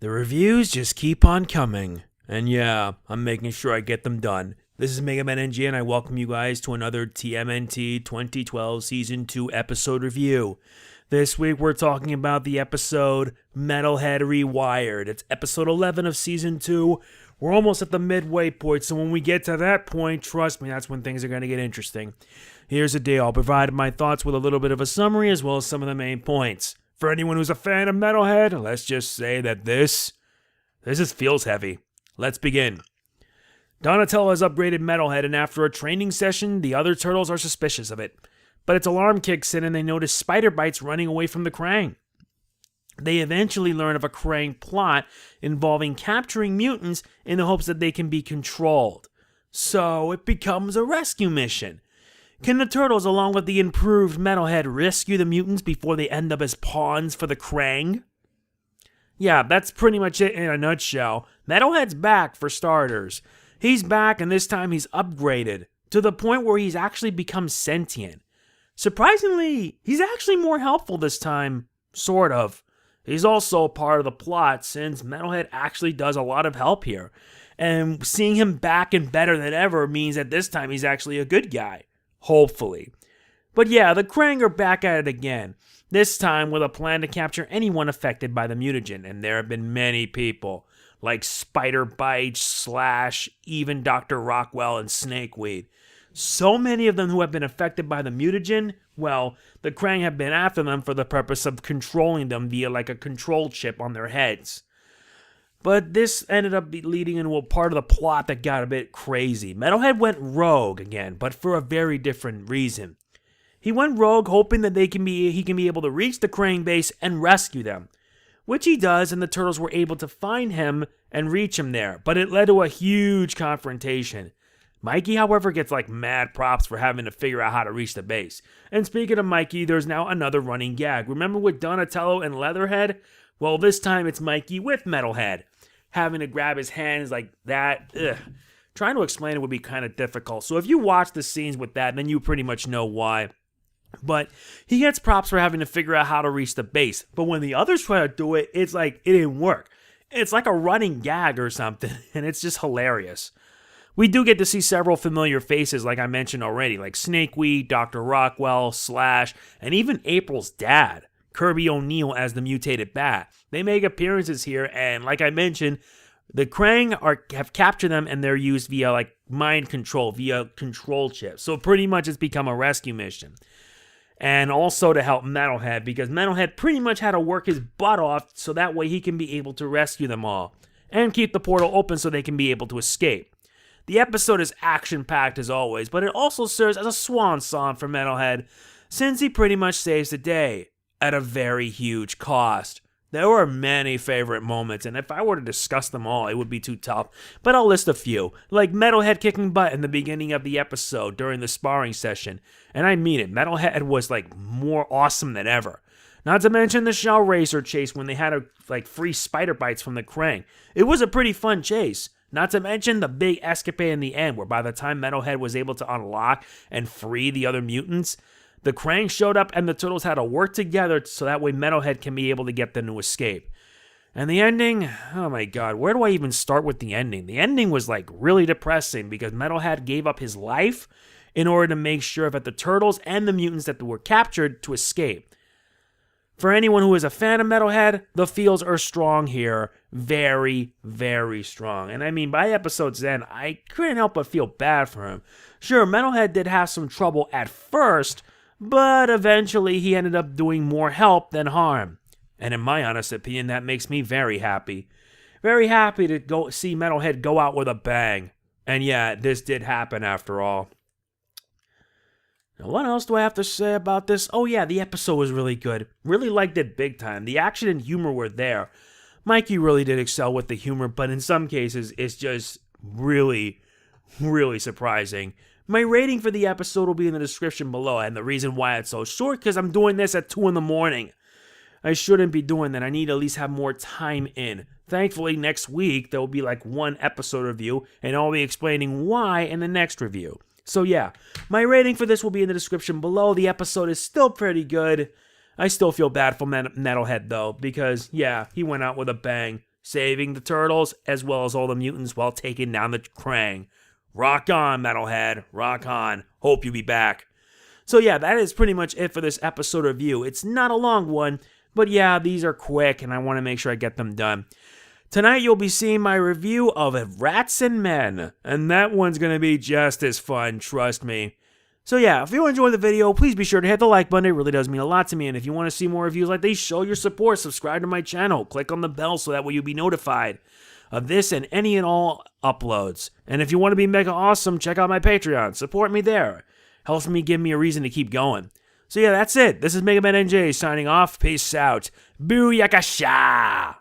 The reviews just keep on coming. And yeah, I'm making sure I get them done. This is Mega Man NG, and I welcome you guys to another TMNT 2012 Season 2 episode review. This week we're talking about the episode Metalhead Rewired. It's episode 11 of Season 2. We're almost at the midway point, so when we get to that point, trust me, that's when things are going to get interesting. Here's the deal. I'll provide my thoughts with a little bit of a summary as well as some of the main points. For anyone who's a fan of Metalhead, let's just say that this just feels heavy. Let's begin. Donatello has upgraded Metalhead, and after a training session, the other turtles are suspicious of it. But its alarm kicks in and they notice spider bites running away from the Kraang. They eventually learn of a Kraang plot involving capturing mutants in the hopes that they can be controlled. So it becomes a rescue mission. Can the turtles, along with the improved Metalhead, rescue the mutants before they end up as pawns for the Kraang? Yeah, that's pretty much it in a nutshell. Metalhead's back, for starters. He's back, and this time he's upgraded, to the point where he's actually become sentient. Surprisingly, he's actually more helpful this time, sort of. He's also part of the plot, since Metalhead actually does a lot of help here. And seeing him back and better than ever means that this time he's actually a good guy. Hopefully. But yeah, the Kraang are back at it again. This time with a plan to capture anyone affected by the mutagen, and there have been many people, like Spider Bite, Slash, even Dr. Rockwell and Snakeweed. So many of them who have been affected by the mutagen, well, the Kraang have been after them for the purpose of controlling them via like a control chip on their heads. But this ended up leading into a part of the plot that got a bit crazy. Metalhead went rogue again, but for a very different reason. He went rogue hoping that he can be able to reach the Kraang base and rescue them, which he does, and the turtles were able to find him and reach him there, but it led to a huge confrontation. Mikey, however, gets like mad props for having to figure out how to reach the base. And speaking of Mikey, there's now another running gag. Remember with Donatello and Leatherhead? Well, this time it's Mikey with Metalhead. Having to grab his hands like that, trying to explain it would be kind of difficult. So if you watch the scenes with that, then you pretty much know why. But he gets props for having to figure out how to reach the base. But when the others try to do it, it's like it didn't work. It's like a running gag or something, and it's just hilarious. We do get to see several familiar faces, like I mentioned already, like Snakeweed, Dr. Rockwell, Slash, and even April's dad, Kirby O'Neill as the mutated bat. They make appearances here, and like I mentioned, the Kraang have captured them, and they're used via like mind control, via control chips. So pretty much it's become a rescue mission. And also to help Metalhead, because Metalhead pretty much had to work his butt off so that way he can be able to rescue them all. And keep the portal open so they can be able to escape. The episode is action-packed as always, but it also serves as a swan song for Metalhead, since he pretty much saves the day, at a very huge cost. There were many favorite moments, and if I were to discuss them all, it would be too tough, but I'll list a few, like Metalhead kicking butt in the beginning of the episode during the sparring session, and I mean it, Metalhead was like more awesome than ever. Not to mention the Shell Racer chase when they had free spider bites from the Kraang. It was a pretty fun chase. Not to mention the big escapade in the end, where by the time Metalhead was able to unlock and free the other mutants, the Kraang showed up and the turtles had to work together so that way Metalhead can be able to get them to escape. And the ending, oh my god, where do I even start with the ending? The ending was like really depressing because Metalhead gave up his life in order to make sure that the turtles and the mutants that were captured to escape. For anyone who is a fan of Metalhead, the feels are strong here. Very, very strong. And I mean, by episode's end, I couldn't help but feel bad for him. Sure, Metalhead did have some trouble at first, but eventually he ended up doing more help than harm. And in my honest opinion, that makes me very happy. Very happy to go see Metalhead go out with a bang. And yeah, this did happen after all. Now, what else do I have to say about this? Oh yeah, the episode was really good. Really liked it big time. The action and humor were there. Mikey really did excel with the humor, but in some cases, it's just really, really surprising. My rating for the episode will be in the description below, and the reason why it's so short, because I'm doing this at 2 in the morning. I shouldn't be doing that. I need to at least have more time in. Thankfully, next week, there will be like one episode review, and I'll be explaining why in the next review. So yeah, my rating for this will be in the description below. The episode is still pretty good. I still feel bad for Metalhead though, because yeah, he went out with a bang. saving the turtles as well as all the mutants while taking down the Kraang. Rock on, Metalhead. Rock on. Hope you'll be back. So yeah, that is pretty much it for this episode review. It's not a long one, but yeah, these are quick and I want to make sure I get them done. Tonight you'll be seeing my review of Rats and Men, and that one's going to be just as fun, trust me. So yeah, if you enjoyed the video, please be sure to hit the like button. It really does mean a lot to me. And if you want to see more reviews like these, show your support. Subscribe to my channel. Click on the bell so that way you'll be notified of this and any and all uploads. And if you want to be mega awesome, check out my Patreon. Support me there. Helps me give me a reason to keep going. So yeah, that's it. This is Mega Man NJ signing off. Peace out. Booyakasha!